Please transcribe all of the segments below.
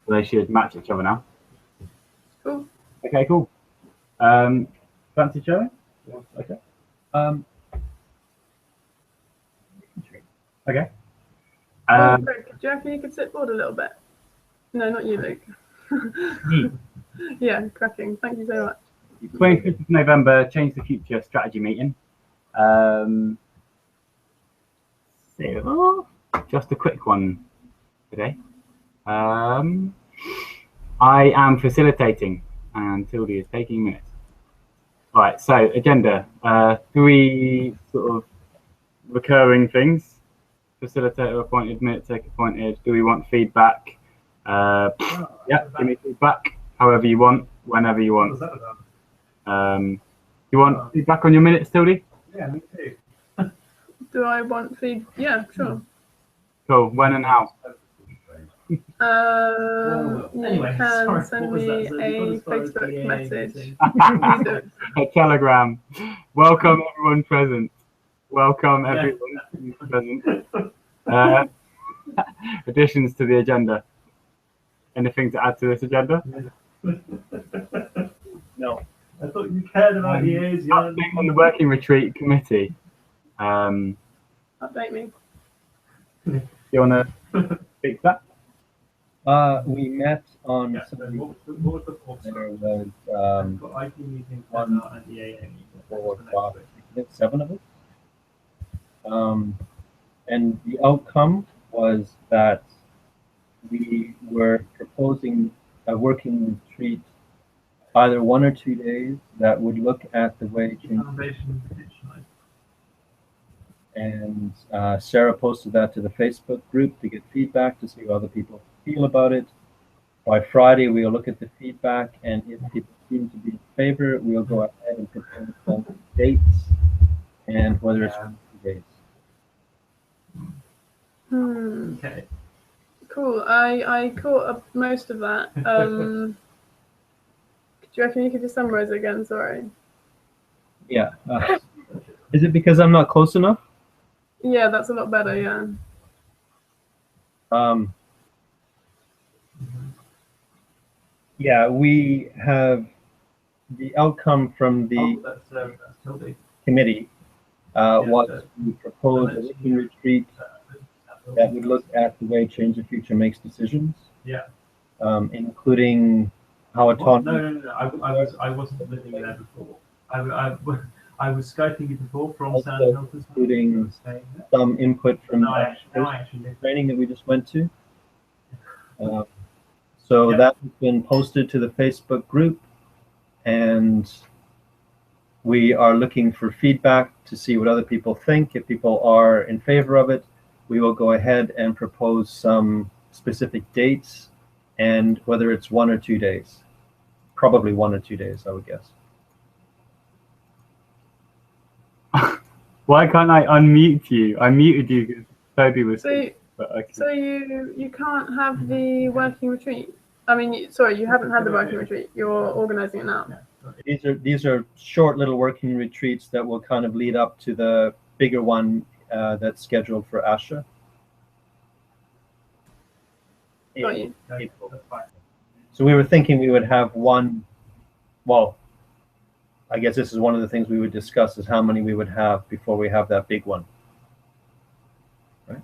So they should match each other now. Cool. Okay, cool. Fancy showing? Okay. Okay. Greg, do you reckon you could sit forward a little bit? No, not you, Luke. Yeah, cracking. Thank you so much. 25th of November, Change the Future strategy meeting. So, just a quick one today. I am facilitating and Tildy is taking minutes. All right, so agenda. 3 sort of recurring things. Facilitator appointed, minute taker appointed. Do we want feedback? Yeah, give me feedback however you want, whenever you want. You want feedback on your minutes, Tildy? Yeah, me too. Do I want feed? Yeah, sure. Cool. When and how? Anyway, you can send me a Facebook message. A telegram. Welcome everyone present. Welcome everyone present. Additions to the agenda. Anything to add to this agenda? No. I thought you cared about the A's. Update on the working retreat committee. Update me. You want to speak to that? We met on What was the fourth? there was IT meeting and the AA meeting. 7 of us. And the outcome was that we were proposing a working retreat, either 1 or 2 days, that would look at the way Foundation. And Sarah posted that to the Facebook group to get feedback, to see how other people feel about it. By Friday, we'll look at the feedback, and if people seem to be in favor, we'll go ahead and propose some dates and whether it's 1 or 2 days. Okay. Cool. I caught up most of that. Do you reckon you could just summarize it again? Sorry. Yeah. Is it because I'm not close enough? Yeah, that's a lot better. Yeah. Yeah, we have the outcome from the Tildy. committee was we proposed a working retreat that would look at the way Change the Future makes decisions. Yeah. Including how autonomous. No. I wasn't living there before. I was Skyping you before from Also San Hilton, including some input from the training that we just went to. So that has been posted to the Facebook group, and we are looking for feedback to see what other people think. If people are in favor of it, we will go ahead and propose some specific dates and whether it's 1 or 2 days. Probably 1 or 2 days, I would guess. Why can't I unmute you? I muted you because Toby was. So you can't have the working retreat. I mean, sorry, you haven't had the working retreat. You're organising it now. These are short little working retreats that will kind of lead up to the bigger one that's scheduled for Asha. Got you. So we were thinking we would have one. Well, I guess this is one of the things we would discuss, is how many we would have before we have that big one. Right?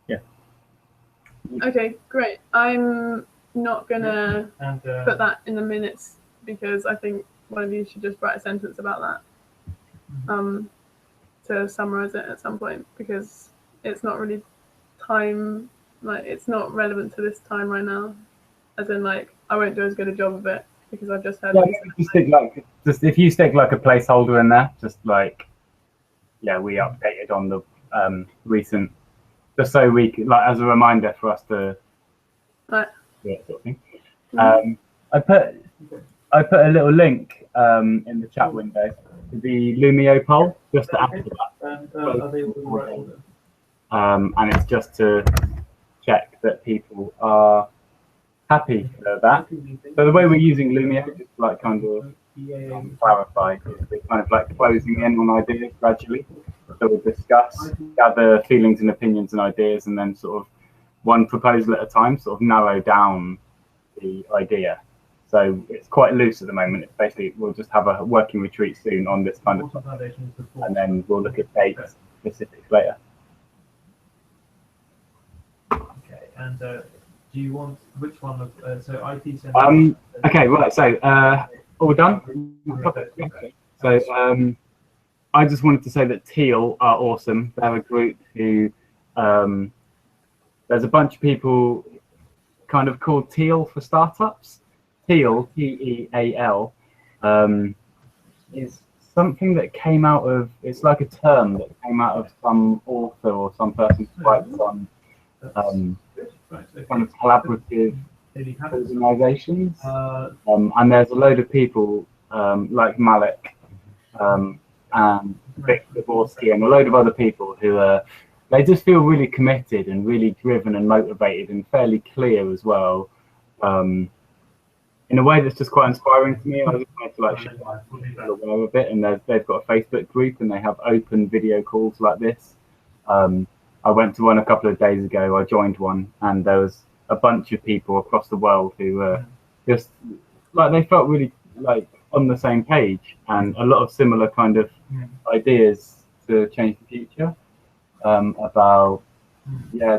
Yeah. Okay, great. I'm not gonna put that in the minutes because I think one of you should just write a sentence about that to summarize it at some point, because it's not really time, like it's not relevant to this time right now. As in, like, I won't do as good a job of it because I've just heard. Just if you stick like a placeholder in there, just like, yeah, we updated on the recent, just so we could, like, as a reminder for us to Right. do that sort of thing. I put a little link in the chat window to the Lumio poll, just to add to that. Are they all the right order? And it's just to check that people are happy for that. So the way we're using Lumio, just like kind of clarify, is we're kind of like closing in on ideas gradually. So we'll discuss, gather feelings and opinions and ideas, and then sort of one proposal at a time, sort of narrow down the idea. So it's quite loose at the moment. It's basically, we'll just have a working retreat soon on this kind of topic, and then we'll look at dates specifics later. Okay, and do you want which one of so IT center? Okay, right. So all done. So I just wanted to say that Teal are awesome. They're a group who there's a bunch of people kind of called Teal for startups. Teal, T-E-A-L, is something that came out of, it's like a term that came out of some author or some person who writes on kind of collaborative organizations. And there's a load of people like Malik and Vic Dvorsky and a load of other people who they just feel really committed and really driven and motivated and fairly clear as well. In a way that's just quite inspiring to me. I just wanted to like share that aware of it, and they've got a Facebook group and they have open video calls like this. I went to one a couple of days ago. I joined one, and there was a bunch of people across the world who just like they felt really like on the same page, and a lot of similar kind of ideas to change the future. About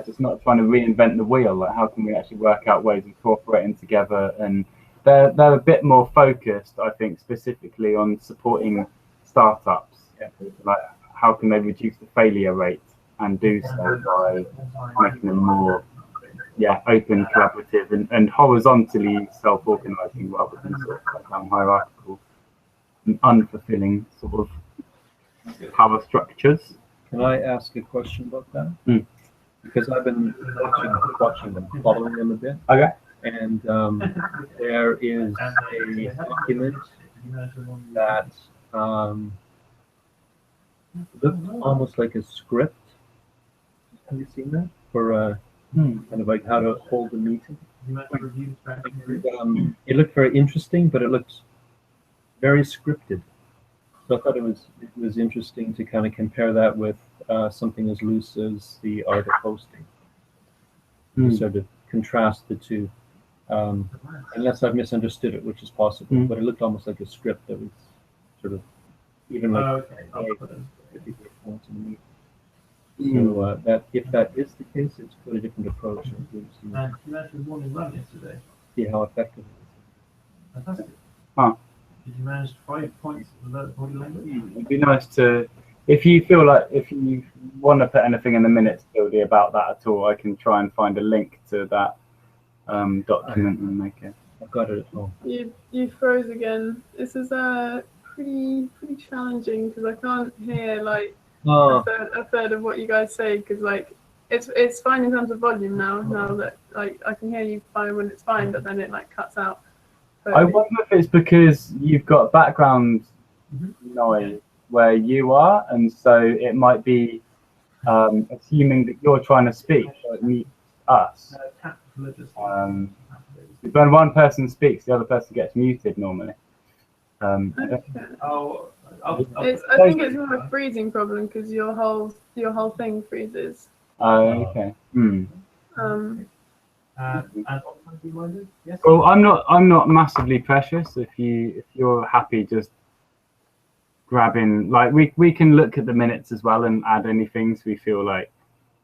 just not trying to reinvent the wheel. Like how can we actually work out ways of cooperating together, and they're a bit more focused, I think, specifically on supporting startups. Like how can they reduce the failure rate and do so by making them more open, collaborative, and horizontally self-organizing rather than sort of hierarchical and unfulfilling sort of power structures. Can I ask a question about that? Because I've been watching them, following them a bit. Okay. And there is a document that looked almost like a script. Have you seen that? For kind of like how to hold a meeting. It looked very interesting, but it looked very scripted. So I thought it was interesting to kind of compare that with something as loose as the art of hosting. To sort of contrast the two. Unless I've misunderstood it, which is possible, but it looked almost like a script that was sort of even like so that if that is the case, it's quite a different approach. You mentioned morning run yesterday. See how effective it is. Fantastic. Did you manage 5 points of body language? It'd be nice to, if you feel like, if you want to put anything in the minutes, Tildy, about that at all, I can try and find a link to that document and make it. I've got it at home. You froze again. This is pretty challenging because I can't hear like a third of what you guys say, because like it's fine in terms of volume now that like I can hear you fine when it's fine, but then it like cuts out. But I wonder if it's because you've got background noise where you are, and so it might be assuming that you're trying to speak, like us. When one person speaks, the other person gets muted normally. I think it's more a freezing problem because your whole thing freezes. Okay. Yes. Well, I'm not massively precious. If you're happy, just grabbing, like we can look at the minutes as well and add any things we feel like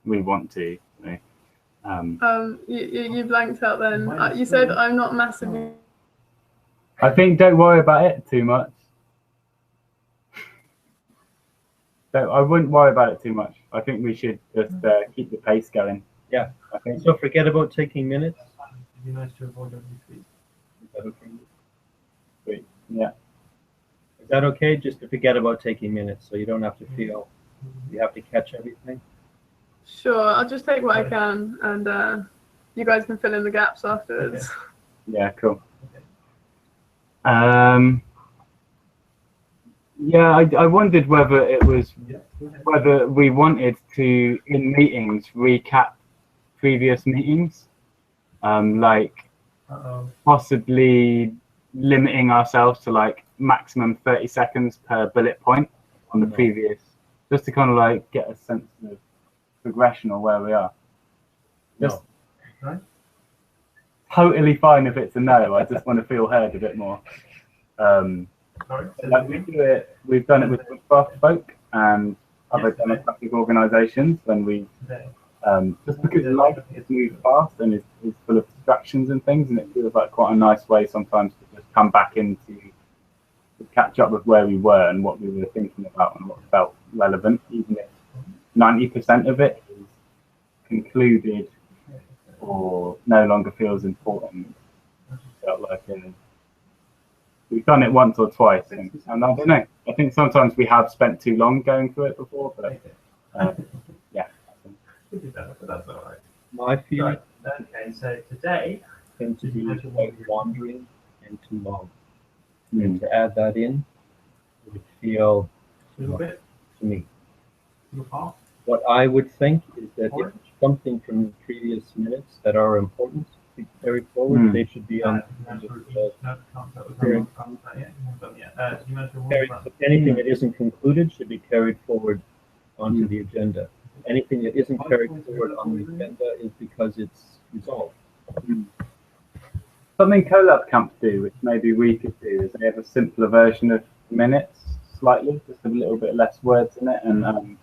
we want to. You blanked out then. You said I'm not massively. I think don't worry about it too much. I wouldn't worry about it too much. I think we should just keep the pace going. Yeah. I think so. Forget about taking minutes. It'd be nice to avoid every Is that okay? Great. Yeah. Is that okay? Just to forget about taking minutes, so you don't have to feel you have to catch everything. Sure, I'll just take what I can, and you guys can fill in the gaps afterwards. Okay. Yeah. Cool. Yeah, I wondered whether it was whether we wanted to in meetings recap previous meetings, like possibly limiting ourselves to like maximum 30 seconds per bullet point on the previous, just to kind of like get a sense of progression or where we are. Just No? Totally fine if it's a no. I just want to feel heard a bit more. Sorry? Like we've done it with craft folk and other democratic organisations when we just because life has moved fast and is full of distractions and things, and it feels like quite a nice way sometimes to just come back into to catch up with where we were and what we were thinking about and what felt relevant, even if 90% of it is concluded or no longer feels important. It felt like we've done it once or twice, and I don't know. I think sometimes we have spent too long going through it before, but yeah. But that's all right. My feeling Okay, so today tends to be like wandering and too long. And to add that in would feel a little bit, to me. little part. What I would think is that if something from the previous minutes that are important to carry forward, they should be on anything that isn't concluded should be carried forward onto the agenda. Anything that isn't carried forward on the agenda is because it's resolved. Something Colab Camp do, which maybe we could do, is they have a simpler version of minutes, slightly, just a little bit less words in it, and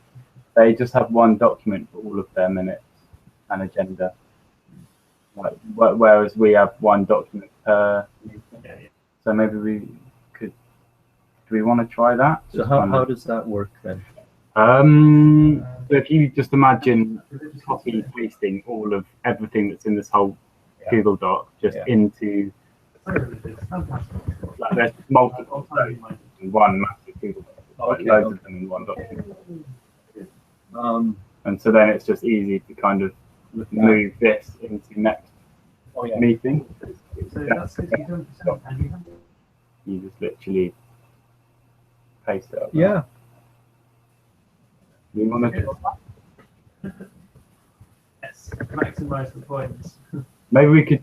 they just have one document for all of their minutes and agenda. Like, whereas we have one document per meeting. So maybe we could. Do we want to try that? So how does that work then? So if you just imagine copy pasting all of everything that's in this whole Google Doc just into like there's multiple in one massive Google Doc, like loads of them in one document. And so then it's just easy to kind of move this into next meeting. So that's you just literally paste it up. Yeah. Do you want to do that? Yes, maximize the points. Maybe we could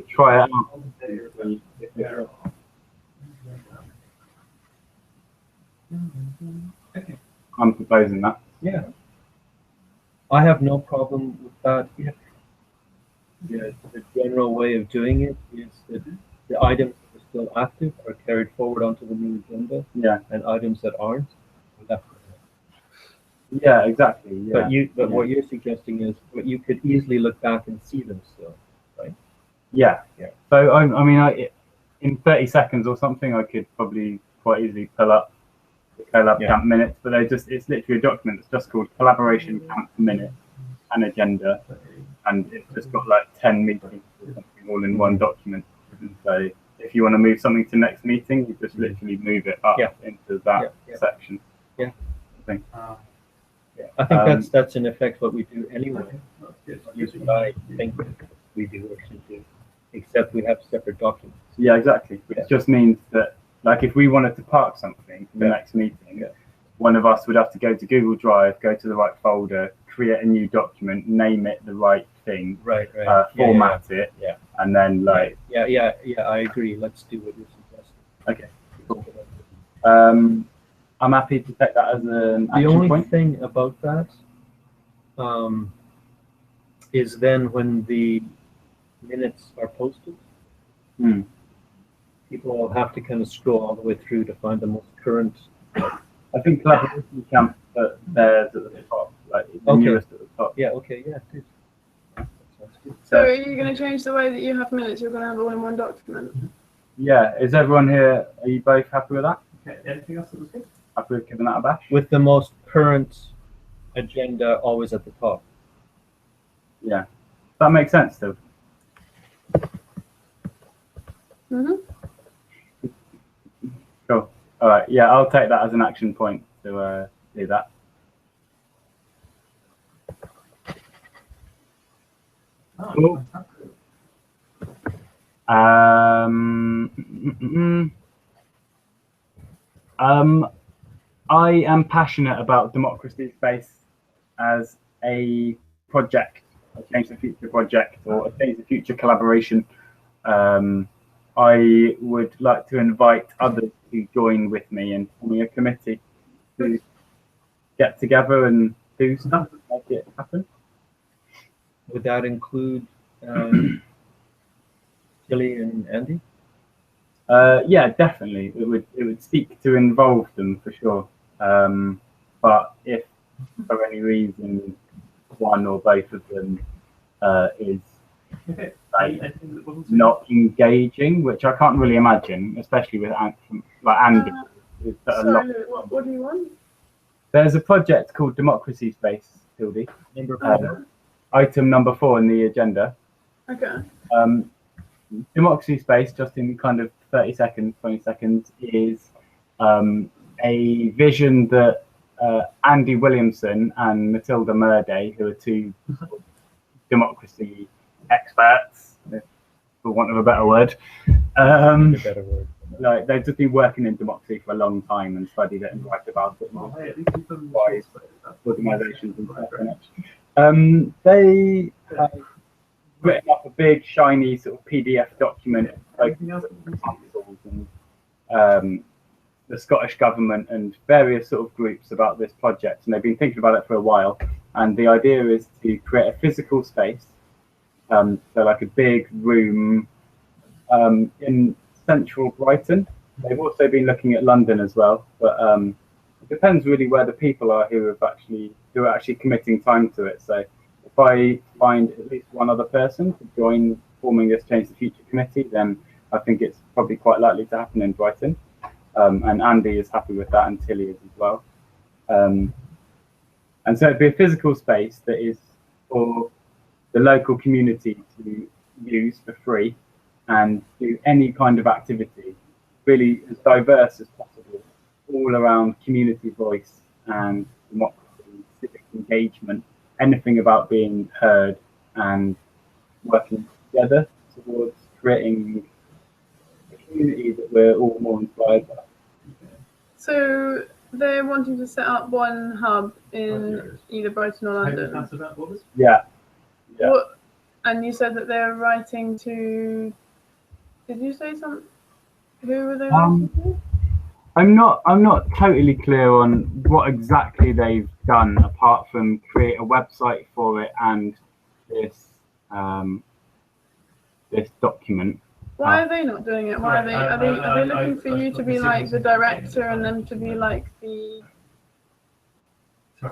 try it out. Okay. I'm proposing that. Yeah. I have no problem with that. Yeah, the general way of doing it is that the items that are still active are carried forward onto the new agenda. Yeah. And items that aren't are left. Yeah, exactly. Yeah. But what you're suggesting is, but you could easily look back and see them still, right? Yeah. Yeah. So I mean, in 30 seconds or something, I could probably quite easily pull up the Colab Camp minutes. But it's literally a document that's just called Collaboration Camp Minutes and Agenda, and it's just got like 10 meetings or something all in one document. And so if you want to move something to next meeting, you just literally move it up into that section. Yeah. I think. I think that's in effect what we do anyway. Usually I think we do or should do, except we have separate documents. Yeah, exactly. Which just means that, like, if we wanted to park something for the next meeting, one of us would have to go to Google Drive, go to the right folder, create a new document, name it the right thing, format it, and then like. Yeah. I agree. Let's do what you're suggesting. Okay. Cool. I'm happy to take that as an action The only point. thing about that is then when the minutes are posted, people will have to kind of scroll all the way through to find the most current. I think Collaboration Camp there's at the top, like the newest at the top. Yeah. Okay. Yeah. Good. So are you going to change the way that you have minutes? You're going to have all in one document? Yeah. Is everyone here? Are you both happy with that? Okay. Anything else that was good? Happy with giving that a bash? With the most current agenda always at the top. Yeah. That makes sense, though. Cool. All right. Yeah, I'll take that as an action point to do that. Cool. I am passionate about democracy space as a project, a Change the Future project, or a Change the Future collaboration. I would like to invite others to join with me and forming a committee to get together and do stuff, make it happen. Would that include Tilly and Andy? Yeah, definitely. It would seek to involve them for sure. But if for any reason one or both of them is like not engaging, which I can't really imagine, especially with Andy. Sorry, what do you want? There's a project called Democracy Space, Hildy. Number 4. Item number 4 in the agenda. Okay. Democracy Space, just in kind of 30 seconds, 20 seconds, is a vision that Andy Williamson and Matilda Murday, who are two democracy experts, for want of a better word, like they've just been working in democracy for a long time and studied it and write about it and wise organisations and stuff. They have written up a big shiny sort of PDF document focusing on councils and the Scottish government and various sort of groups about this project, and they've been thinking about it for a while. And the idea is to create a physical space, so like a big room in central Brighton. They've also been looking at London as well, but it depends really where the people are who are actually committing time to it. So if I find at least one other person to join forming this Change the Future committee, then I think it's probably quite likely to happen in Brighton. And Andy is happy with that, and Tilly is as well. And so it'd be a physical space that is for the local community to use for free and do any kind of activity, really as diverse as possible, all around community voice and democracy, civic engagement, anything about being heard and working together towards creating a community that we're all more inspired by. So they're wanting to set up one hub in either Brighton or London. Yeah. What, and you said that they're writing to. Did you say something? Who were they writing to? I'm not totally clear on what exactly they've done apart from create a website for it and this this document. Why are they not doing it? Why are they looking for you to be like the director and them to be like the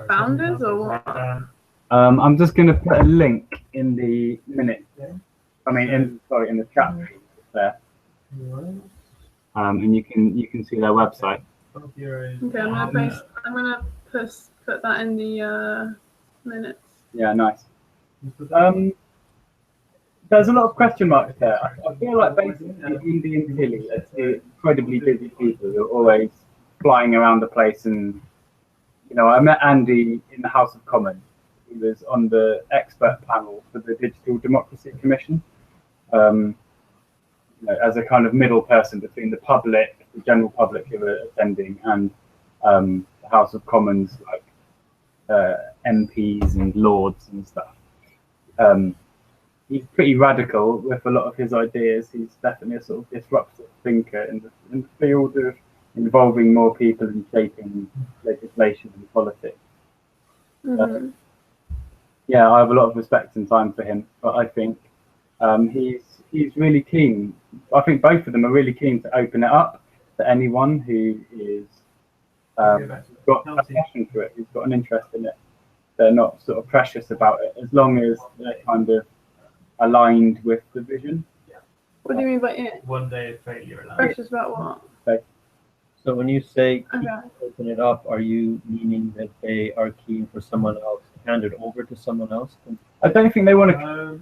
founders, or what? I'm just going to put a link in the minutes. I mean, in the chat there, and you can see their website. Okay, I'm gonna put that in the minutes. Yeah, nice. There's a lot of question marks there. I feel like basically Andy and Tilly are two incredibly busy people who are always flying around the place. And I met Andy in the House of Commons. He was on the expert panel for the Digital Democracy Commission, as a kind of middle person between the public, the general public who were attending, and the House of Commons, like MPs and lords and stuff. He's pretty radical with a lot of his ideas. He's definitely a sort of disruptive thinker in the field of involving more people in shaping legislation and politics. Mm-hmm. Yeah, I have a lot of respect and time for him, but I think he's really keen. I think both of them are really keen to open it up to anyone who is got a passion for it, who's got an interest in it. They're not sort of precious about it, as long as they're kind of aligned with the vision. What do you mean by it? One day of failure allowed. Precious about what? So when you say Okay. open it up, are you meaning that they are keen for someone else to hand it over to someone else? I don't think they want to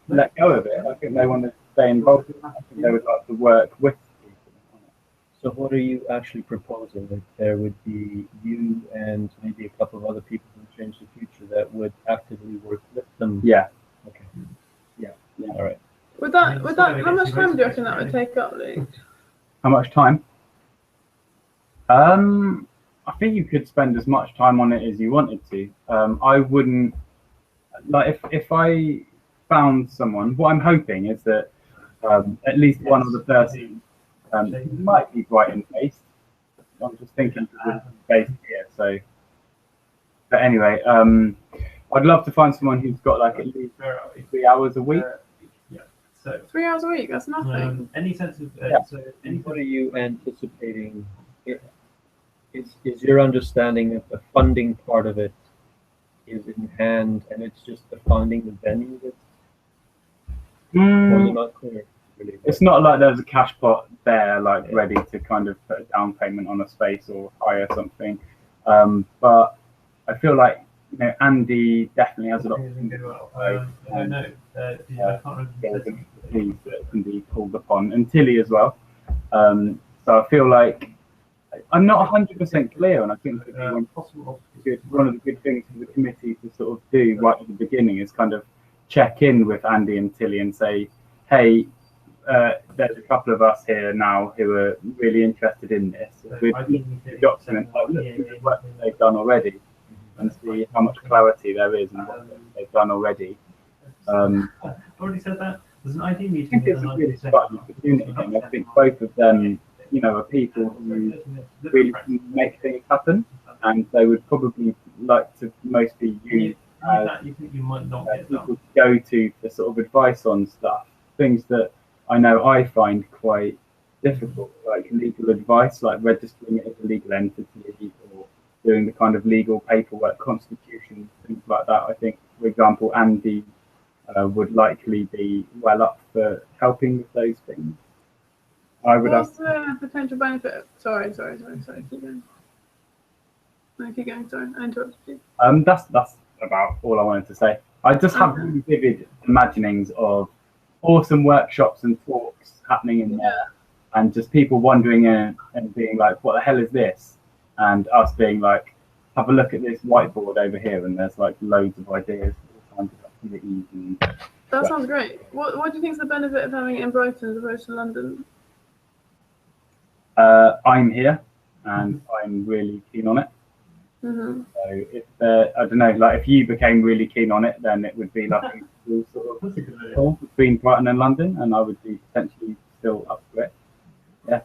let go of it. I think they want to stay involved. I think they would like to work with people on it. So what are you actually proposing? That there would be you and maybe a couple of other people from Change the Future that would actively work with them? Yeah. Okay. Yeah. All right. Would that? How much time do you reckon that would take up, Luke? How much time? I think you could spend as much time on it as you wanted to. I wouldn't like if I found someone. What I'm hoping is that at least one of the person might be Brighton based. I'm just thinking based here. So, but anyway, I'd love to find someone who's got like at least 3 hours a week So 3 hours a week, that's nothing. any sense of so any What are you anticipating? Is your understanding that the funding part of it is in hand, and it's just the finding the venue that's or is it not clear? Really? It's not like there's a cash pot there, like ready to kind of put a down payment on a space or hire something. But I feel like, you know, Andy definitely has a lot of things I don't know. I can't remember. that can be called upon, and Tilly as well. So I feel like I'm not 100% clear, and I think one of the good things for the committee to sort of do right at the beginning is kind of check in with Andy and Tilly and say, hey, there's a couple of us here now who are really interested in this. We'd document like the work that they've done already and see how much clarity there is in what they've done already. Already said that. There's an ID meeting. I think it's a really exciting opportunity, and I think both of them, you know, are people who really make things happen, and they would probably like to mostly use people to go to for sort of advice on stuff, things that I know I find quite difficult, like legal advice, like registering it as a legal entity or doing the kind of legal paperwork, constitution, things like that. I think, for example, Andy would likely be well up for helping with those things. I would What's the potential benefit? Sorry, keep going. No, keep going, sorry, I interrupted you. That's about all I wanted to say. I just have really vivid imaginings of awesome workshops and talks happening in there, and just people wandering in and being like, what the hell is this? And us being like, have a look at this whiteboard over here, and there's like loads of ideas, all kinds of activities. And that sounds great. What do you think is the benefit of having it in Brighton as opposed to London? I'm here, and I'm really keen on it. Mm-hmm. So if I don't know, like if you became really keen on it, then it would be like a sort of between Brighton and London, and I would be potentially still up for it. Yeah,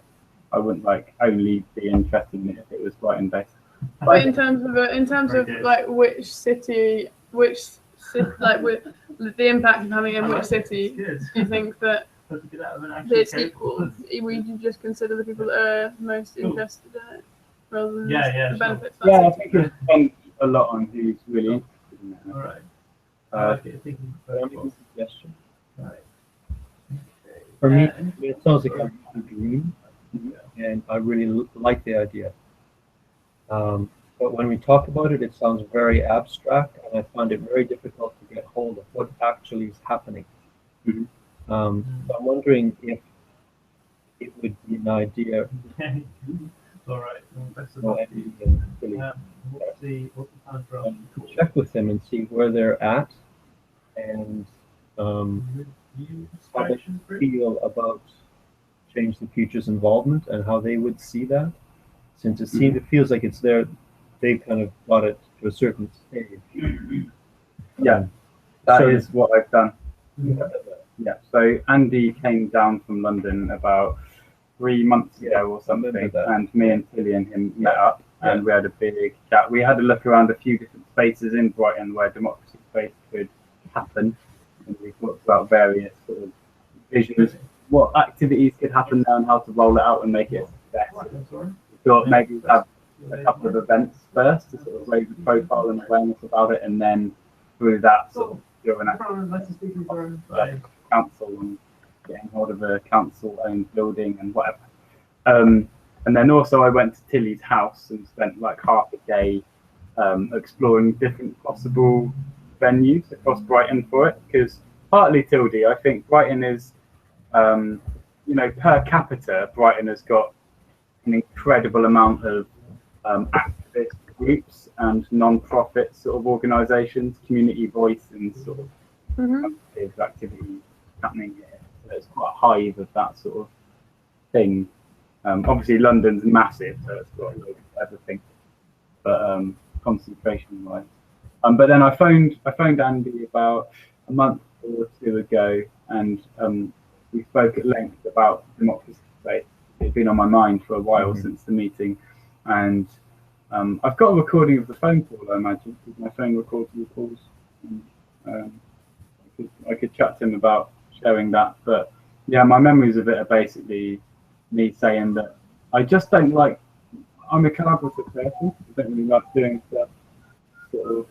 I wouldn't like only be interested in it if it was Brighton based. But in terms of like which city, like with the impact of having it in which city, do you think that it's equal? Would you just consider the people that are most interested in it rather than the benefits? Yeah, I think it depends a lot on who's really interested in it. All right. Suggestion. For me, it sounds like a dream, and I really like the idea. But when we talk about it, it sounds very abstract, and I find it very difficult to get hold of what actually is happening. Mm-hmm. So I'm wondering if it would be an idea. All right. Check with them and see where they're at, and how they feel about Change the Future's involvement and how they would see that. Since it feels like it's there, they kind of got it to a certain stage. Yeah, that is what I've done. Yeah, so Andy came down from London about 3 months ago or something, and me and Tilly and him met up, and we had a big chat. We had a look around a few different spaces in Brighton where democracy space could happen, and we talked about various sort of visions, what activities could happen there and how to roll it out and make it better. We thought maybe we'd have a couple of events first to sort of raise the profile and awareness about it, and then through that sort of do an council and getting hold of a council-owned building and whatever. And then also I went to Tilly's house and spent like half a day exploring different possible venues across Brighton for it, because partly Tildy, I think Brighton is, you know, per capita, Brighton has got an incredible amount of activist groups and non-profit sort of organisations, community voice and sort of activities happening here. So it's quite a hive of that sort of thing. Obviously London's massive, so it's got a lot of everything, but concentration-wise. But then I phoned Andy about a month or two ago, and we spoke at length about democracy space. It's been on my mind for a while since the meeting, and I've got a recording of the phone call, I imagine, because my phone records your calls. And, I could chat to him about showing that. But yeah, my memories of it are basically me saying that I just don't like. I'm a collaborative person. I don't really like doing stuff sort of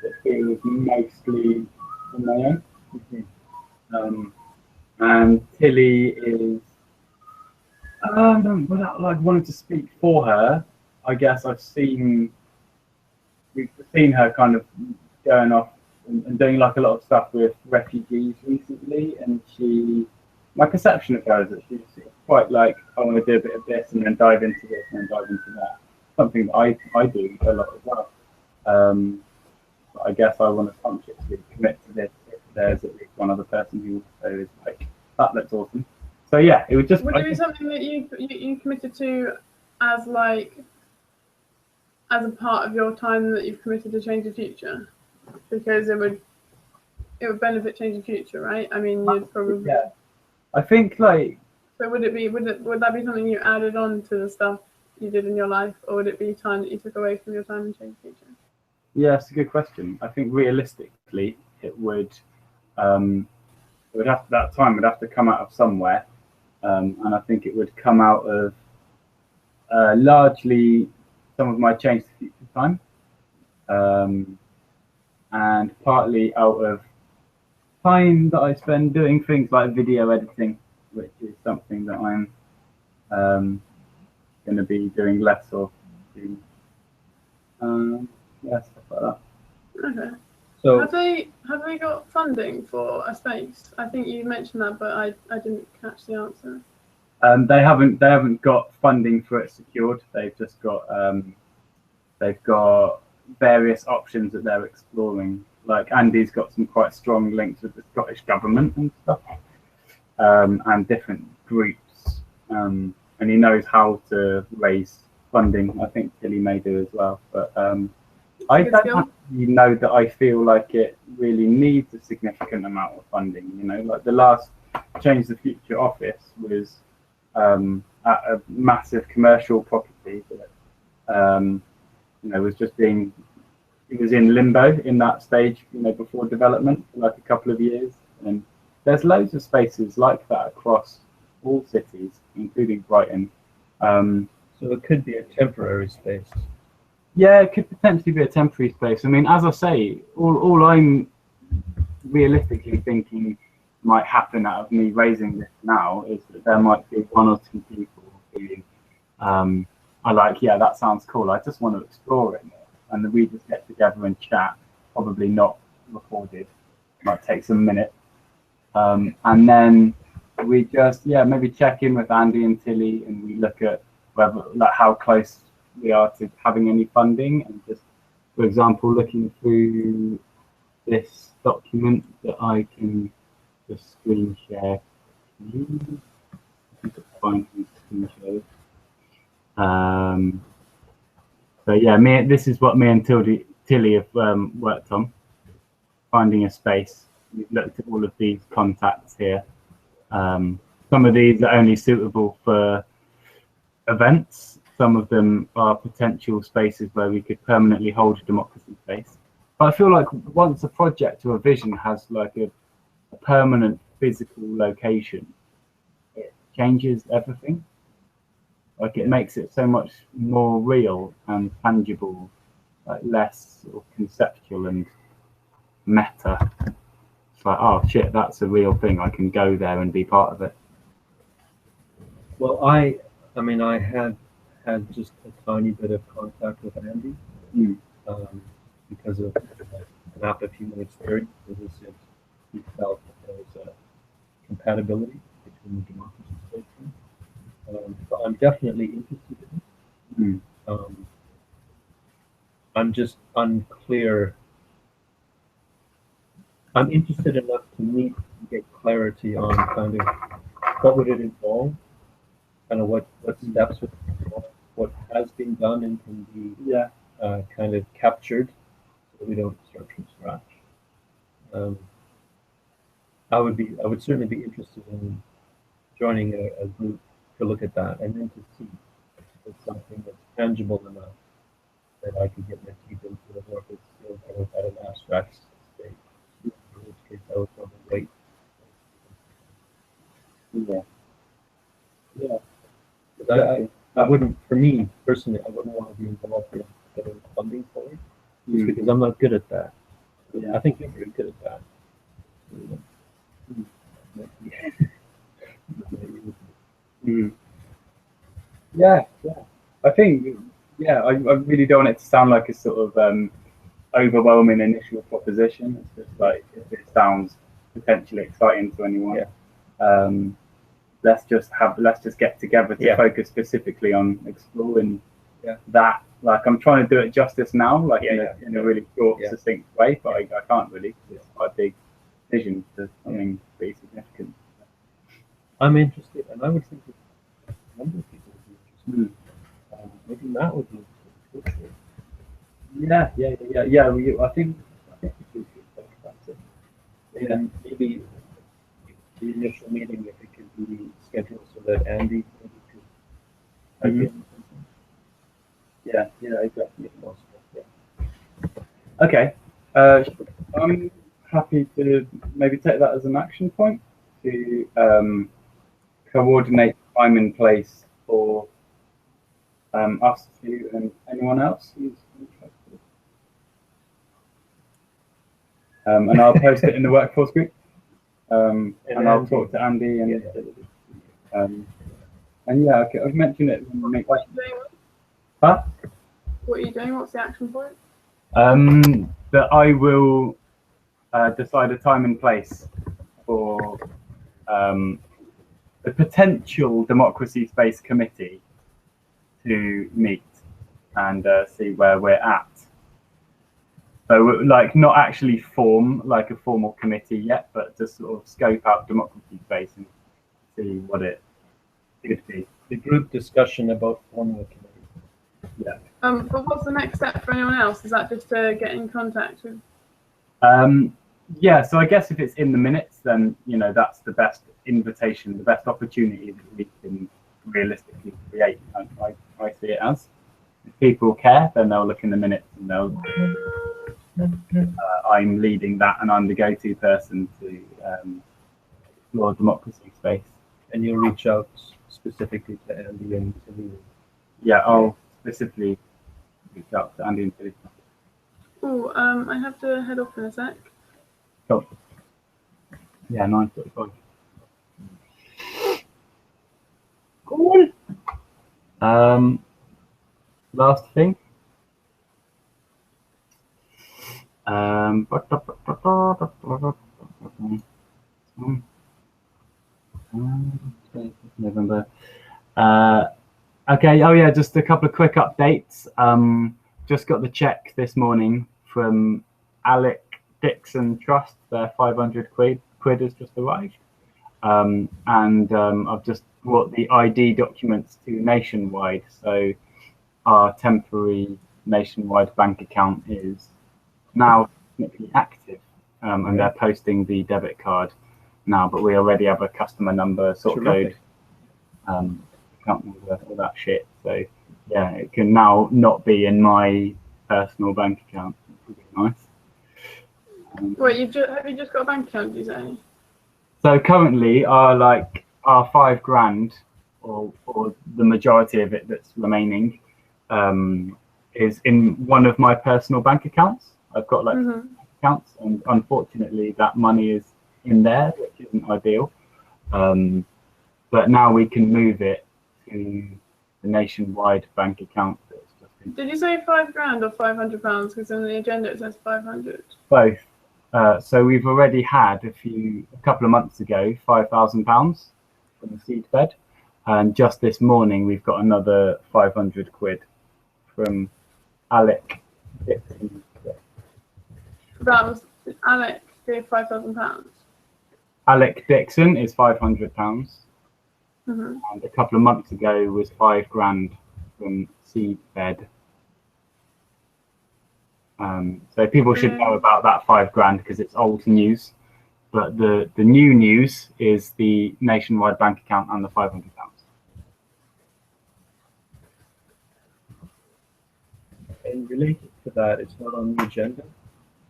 that feels mostly on my own. And Tilly is. Without like wanting to speak for her, I guess we've seen her kind of going off and doing like a lot of stuff with refugees recently, and my perception of her is that she's quite like, I want to do a bit of this and then dive into this and then dive into that. Something that I do a lot as well. But I guess I want to consciously commit to this if there's at least one other person who also is like, that looks awesome. So yeah, it would just. Would it be something that you committed to as a part of your time that you've committed to Change the Future? Because it would benefit Change the Future, right? I mean, you'd probably. Yeah. I think like. So would that be something you added on to the stuff you did in your life, or would it be time that you took away from your time in Change the Future? Yeah, it's a good question. I think realistically, it would have that time would have to come out of somewhere, and I think it would come out of largely some of my Change the Future time, and partly out of time that I spend doing things like video editing, which is something that I'm going to be doing less of. Yeah, stuff like that. Okay. So Have they got funding for a space? I think you mentioned that, but I didn't catch the answer. They haven't got funding for it secured. They've just got various options that they're exploring. Like Andy's got some quite strong links with the Scottish government and stuff, and different groups, and he knows how to raise funding. I think Tilly may do as well, but I don't actually know that I feel like it really needs a significant amount of funding. You know, like the last Change the Future office was at a massive commercial property that it was in limbo in that stage, before development for like a couple of years. And there's loads of spaces like that across all cities, including Brighton. So it could be a temporary space. Yeah, it could potentially be a temporary space. I mean, as I say, all I'm realistically thinking might happen out of me raising this now is that there might be one or two people who are like, yeah, that sounds cool. I just want to explore it. And then we just get together and chat, probably not recorded, might take some minutes. And then we just, maybe check in with Andy and Tilly, and we look at whether, like, how close we are to having any funding, and just, for example, looking through this document that I can just screen share. Find some screen shares. So yeah, this is what me and Tilly have worked on, finding a space. We've looked at all of these contacts here. Some of these are only suitable for events. Some of them are potential spaces where we could permanently hold a democracy space. But I feel like once a project or a vision has like a permanent physical location, it changes everything. Like it makes it so much more real and tangible, like less sort of conceptual and meta. It's like, oh shit, that's a real thing. I can go there and be part of it. Well, I mean, I had just a tiny bit of contact with Andy because of an after human experience. He felt that there was a compatibility between the democracy space. So I'm definitely interested in it. I'm just unclear. I'm interested enough to meet and get clarity on kind of what would it involve, kind of what steps would involve, what has been done and can be kind of captured, so that we don't start from scratch. I would certainly be interested in joining a group to look at that, and then to see if it's something that's tangible enough that I could get my teeth into, or if it's still kind of at an abstract state, in which case I would probably wait. Yeah. Yeah. But I wouldn't, for me personally, I wouldn't want to be involved in getting funding for it, just because I'm not good at that. Yeah. I think you're very good at that. Yeah, yeah. I think, yeah, I really don't want it to sound like a sort of overwhelming initial proposition. It's just like, if it sounds potentially exciting to anyone, let's just get together to focus specifically on exploring that. Like, I'm trying to do it justice now, like in a really short, succinct way, but I can't really. It's quite a big vision to something pretty significant. I'm interested, and I would think that a number of people would be interested. Maybe Matt would be interested. Yeah. I think we should talk about it. And maybe the initial meeting, if it could be scheduled so that Andy maybe could ideate something. Yeah, exactly. Yeah. Okay. I'm happy to maybe take that as an action point to coordinate time and place for us two and anyone else who's interested. And I'll post it in the workforce group. And I'll talk to Andy and yeah, okay, I've mentioned it. What are you doing? Huh? What are you doing? What's the action point? That I will decide a time and place for the potential democracy space committee to meet and see where we're at. So, like, not actually form like a formal committee yet, but just sort of scope out democracy space and see what it could be. The group discussion about forming a committee. Yeah. But what's the next step for anyone else? Is that just to get in contact with? Yeah, so I guess if it's in the minutes, then that's the best invitation, the best opportunity that we can realistically create. I see it as. If people care, then they'll look in the minutes and they'll. I'm leading that, and I'm the go-to person to explore democracy space. And you'll reach out specifically to Andy and to me. Yeah, I'll specifically reach out to Andy and Tilly. Oh, I have to head off in a sec. Cool. Yeah, 9:45. Cool. Last thing. November. Okay. Oh yeah, just a couple of quick updates. Just got the check this morning from Alec Dixon Trust. Their 500 quid has just arrived, and I've just brought the ID documents to Nationwide. So our temporary Nationwide bank account is now technically active, and they're posting the debit card now. But we already have a customer number, sort code, account number, all that shit. So yeah, it can now not be in my personal bank account. Which would be nice. Wait, have you just got a bank account? Did you say? So currently, our £5 grand, or the majority of it that's remaining, is in one of my personal bank accounts. I've got accounts, and unfortunately, that money is in there, which isn't ideal. But now we can move it to the Nationwide bank account. That's just Did you say £5 grand or £500? Because in the agenda it says 500. Both. So we've already had a couple of months ago, £5,000 from the seed bed, and just this morning we've got another 500 quid from Alec Dixon. That was Alec gave £5,000. Alec Dixon is £500, and a couple of months ago was £5 grand from seed bed. So people should know about that £5 grand because it's old news. But the new news is the Nationwide bank account and the £500. And related to that, it's not on the agenda.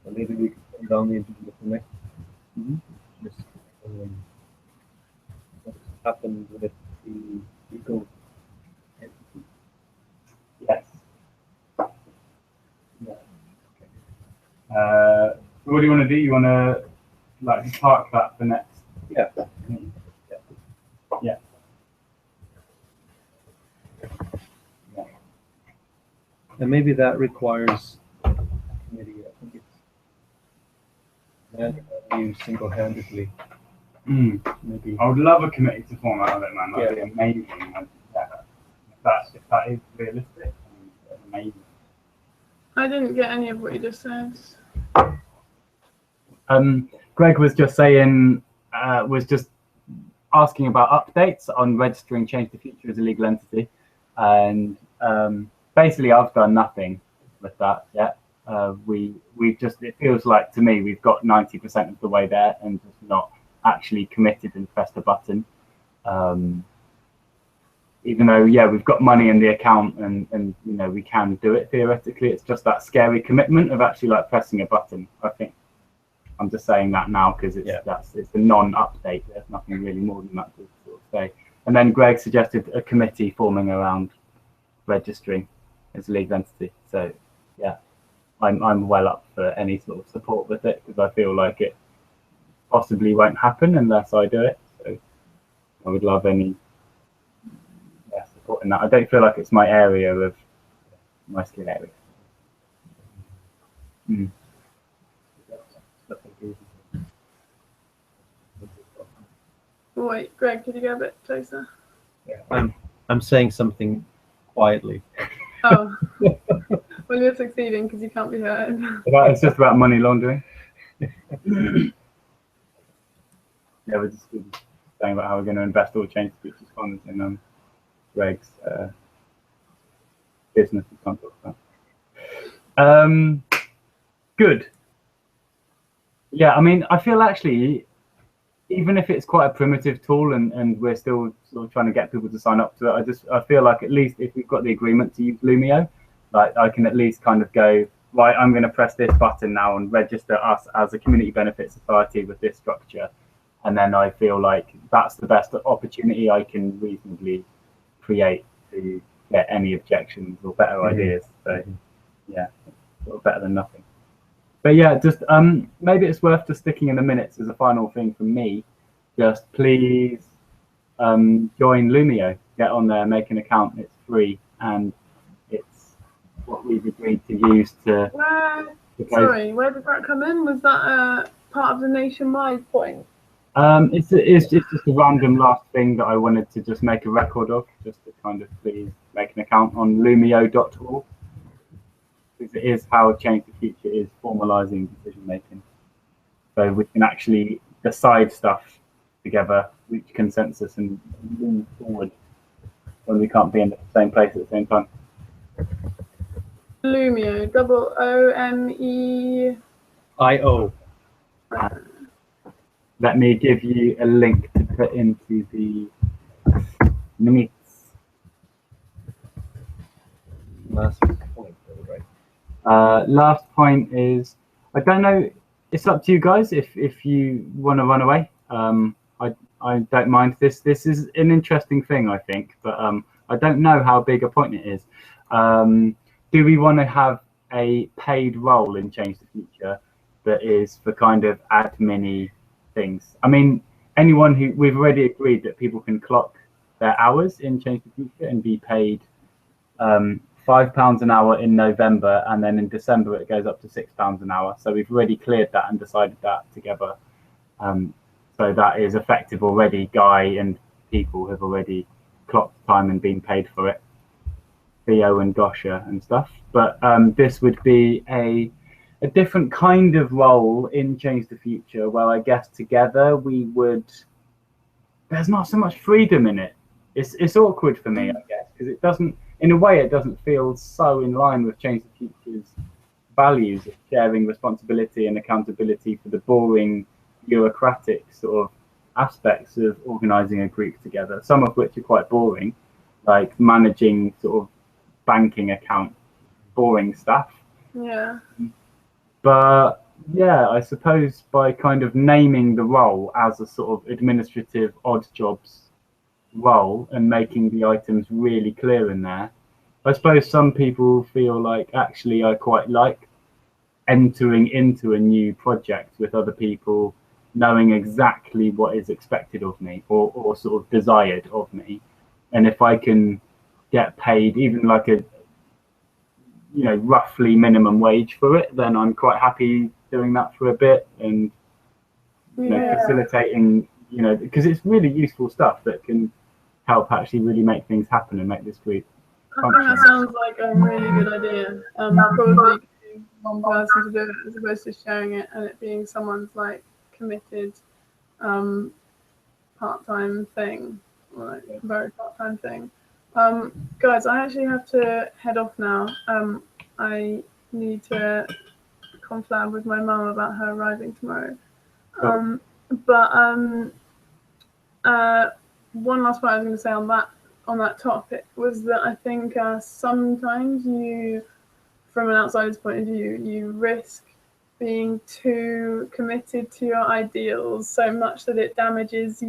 So maybe we can put it on the agenda for next. Just happened with the legal entity. Yes. Yeah. So what do you want to do? You want to like park that for next? Yeah. Yeah. And maybe that requires a committee. I think it's you single-handedly. Maybe. I would love a committee to form out of it, man. That'd Yeah. be amazing. If that is realistic, amazing. I didn't get any of what you just said. Greg was just saying, was just asking about updates on registering Change the Future as a legal entity, and basically I've done nothing with that yet. We've just, it feels like to me we've got 90% of the way there and just not actually committed and pressed a button. Even though, yeah, we've got money in the account and you know, we can do it theoretically, it's just that scary commitment of actually like pressing a button. I think I'm just saying that now because it's it's a non-update. There's nothing really more than that to sort of say. And then Greg suggested a committee forming around registering as a legal entity. So yeah, I'm well up for any sort of support with it because I feel like it possibly won't happen unless I do it. So I would love any support in that. I don't feel like it's my area of my skill area. Wait, Greg, could you get a bit closer? Yeah, I'm saying something quietly. Oh, well, you're succeeding because you can't be heard. It's just about money laundering. Yeah, we're just saying about how we're going to invest all Change the Future's funds in Greg's business we can't talk about. Good. Yeah, I mean, I feel actually, even if it's quite a primitive tool and we're still sort of trying to get people to sign up to it, I feel like at least if we've got the agreement to use Lumio, like I can at least kind of go, right, I'm going to press this button now and register us as a community benefit society with this structure. And then I feel like that's the best opportunity I can reasonably create to get any objections or better ideas. So yeah, sort of better than nothing. But yeah, just maybe it's worth just sticking in the minutes as a final thing from me. Just please join Lumio, get on there, make an account. It's free and it's what we've agreed to use to. Sorry, where did that come in? Was that part of the nationwide point? It's just a random last thing that I wanted to just make a record of, just to kind of please make an account on lumio.org. Because it is how Change the Future is formalizing decision making. So we can actually decide stuff together, reach consensus, and move forward when we can't be in the same place at the same time. Lumio, OOMEIO. Let me give you a link to put into the minutes. Last point, right? Last point is, I don't know, it's up to you guys if you want to run away. I don't mind. This is an interesting thing, I think, but I don't know how big a point it is. Do we want to have a paid role in Change the Future that is for kind of admin-y things? I mean, anyone who, we've already agreed that people can clock their hours in Change the Future and be paid £5 an hour in November, and then in December it goes up to £6 an hour. So we've already cleared that and decided that together. So that is effective already. Guy and people have already clocked time and been paid for it. Theo and Gosha and stuff. But this would be a different kind of role in Change the Future, where I guess together we would. There's not so much freedom in it. It's awkward for me, I guess, because it doesn't. In a way, it doesn't feel so in line with Change the Future's values of sharing responsibility and accountability for the boring, bureaucratic sort of aspects of organising a group together, some of which are quite boring, like managing sort of banking account, boring stuff. Yeah. But yeah, I suppose by kind of naming the role as a sort of administrative odd jobs role and making the items really clear in there. I suppose some people feel like actually I quite like entering into a new project with other people, knowing exactly what is expected of me or sort of desired of me. And if I can get paid even like a roughly minimum wage for it, then I'm quite happy doing that for a bit and facilitating, because it's really useful stuff that can help actually really make things happen and make this group function. I think that sounds like a really good idea. Probably one person to do it as opposed to sharing it and it being someone's like committed part-time thing, or like very part-time thing. Guys, I actually have to head off now. I need to conflab with my mum about her arriving tomorrow. One last point I was going to say on that topic was that I think sometimes you, from an outsider's point of view, you risk being too committed to your ideals so much that it damages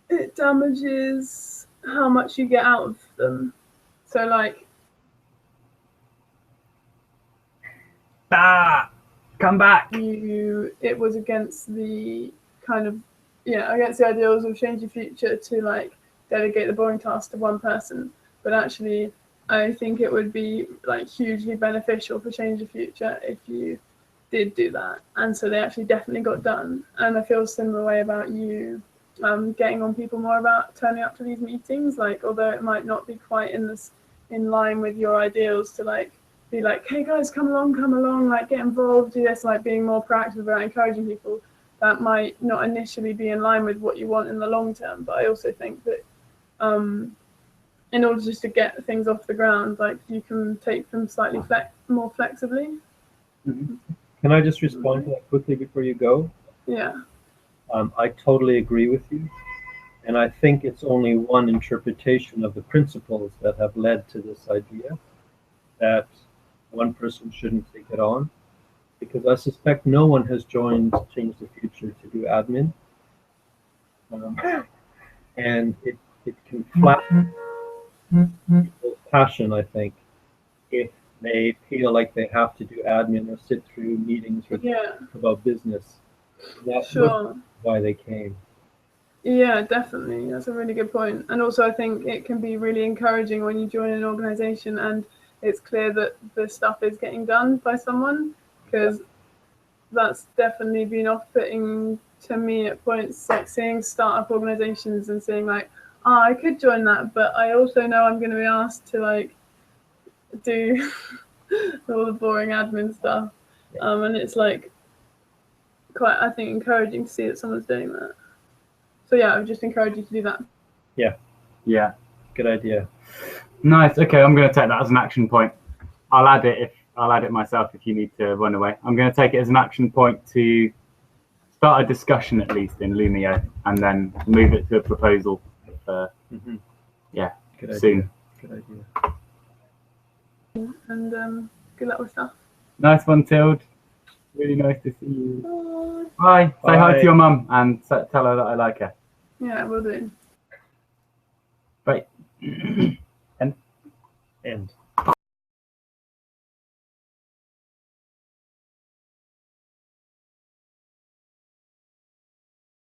it damages how much you get out of them. So like, come back. It was against the kind of against the ideals of ChangeTheFuture to like delegate the boring task to one person, but actually I think it would be like hugely beneficial for ChangeTheFuture if you did do that, and so they actually definitely got done. And I feel a similar way about you getting on people more about turning up to these meetings, like although it might not be quite in line with your ideals to like be like, hey guys, come along, like get involved, do this, like being more proactive about encouraging people. That might not initially be in line with what you want in the long term, but I also think that in order just to get things off the ground, like you can take them slightly more flexibly. Mm-hmm. Can I just respond to that quickly before you go? Yeah. I totally agree with you. And I think it's only one interpretation of the principles that have led to this idea that one person shouldn't take it on. Because I suspect no one has joined ChangeTheFuture to do admin. And it can flatten people's passion, I think, if they feel like they have to do admin or sit through meetings with about business. That's why they came. Yeah, definitely. That's a really good point. And also I think it can be really encouraging when you join an organization and it's clear that the stuff is getting done by someone, because that's definitely been off-putting to me at points, like seeing startup organizations and seeing like, I could join that, but I also know I'm going to be asked to like do all the boring admin stuff. And it's like quite, I think, encouraging to see that someone's doing that. So yeah, I would just encourage you to do that. Yeah. Good idea. Nice. Okay, I'm going to take that as an action point. I'll add it myself if you need to run away. I'm going to take it as an action point to start a discussion at least in Lumio, and then move it to a proposal. Good soon. Idea. Good idea. And good luck with stuff. Nice one, Tilde. Really nice to see you. Bye. Bye. Say hi to your mum and tell her that I like her. Yeah, will do. Bye. End.